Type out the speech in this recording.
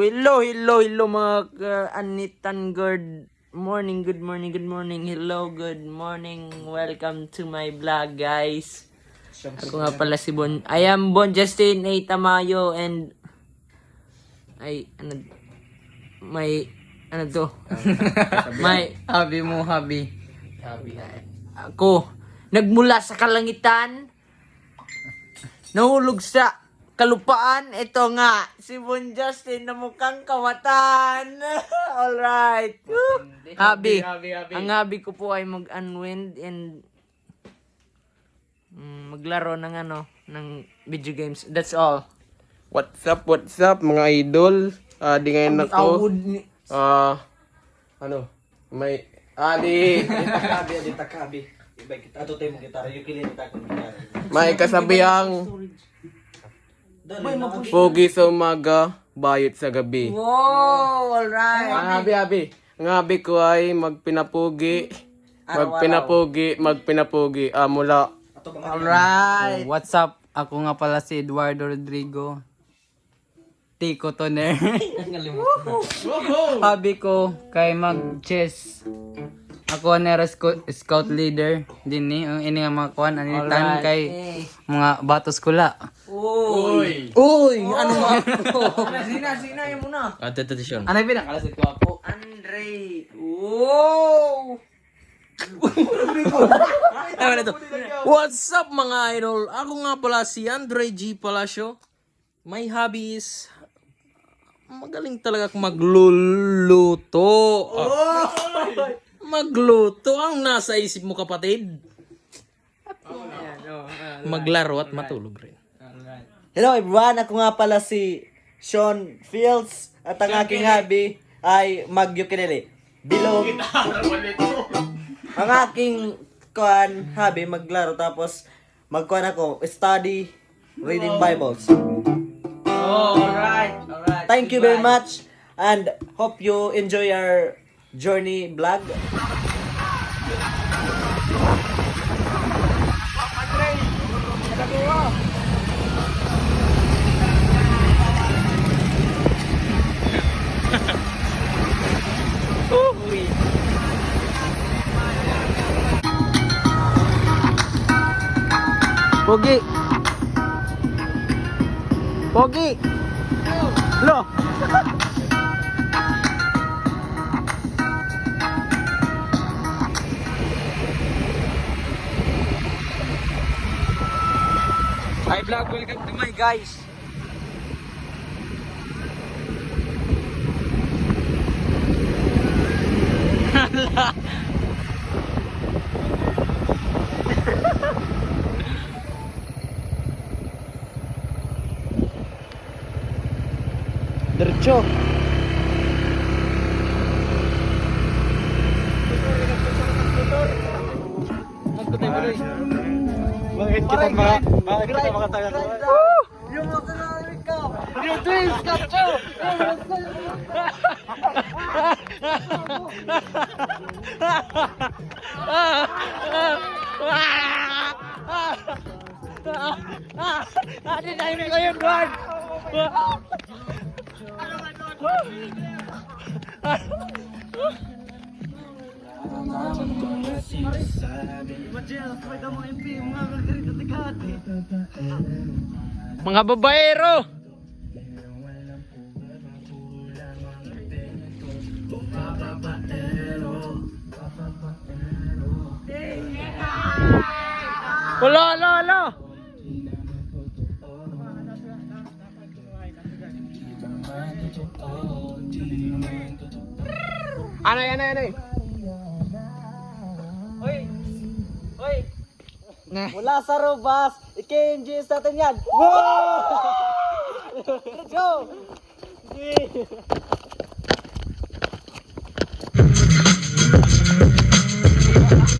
hello mga Anitan Good morning. Hello, good morning. Welcome to my vlog, guys. Ako nga pala si Bon. I am Bon Justin A. Tamayo and ano to? May Habi. ako nagmula sa kalangitan, nahulog sa kalupaan. Ito nga si Bon Justin na mukhang kawatan. Alright. Habi. Ang habi ko po ay mag-unwind and maglaro ng ng video games. That's all. What's up mga idol? Di ngayon ako. May Takabi. Iba kita ato tayo mo gitara, ukulele ta kon gitara. may kasabihang pogi sa umaga, bayot sa gabi. Wow, alright. Ang habi ko ay magpinapugi. Mula. Alright. What's up? Ako nga pala si Eduardo Rodrigo. Tiko Toner. Habi ko kay mag-chess. Ako na scout leader din ni ini nga mga kuan anitan kay mga batos kula. Uy, ano ba? Sina yun muna. Tradisyon. Ano pinakalasit ko ako? Andre. Wow. What's up mga idol? Ako nga pala si Andre G. Palacio. My hobby is magaling talaga akong magluluto. Magluto ang nasa isip mo, kapatid. Maglaro at matulog rin. Hello everyone, ako nga pala si Sean Fields at ang aking hobby ay mag-ukulele. Bilog. Ang aking hobby maglaro tapos ako study reading Bibles. Alright. Thank you very much and hope you enjoy our journey vlog. Pogi. Lo. Hi vlog, welcome to my guys. Diretso. Bakit kita makatagal? Yung mga kanawin ka. Yung dreams come true. Dinahin ko yung guard. Mga babaero. Wala. Ano? Hoy. Mula sa Robas, i-KMG natin yan. Wow! Let's go!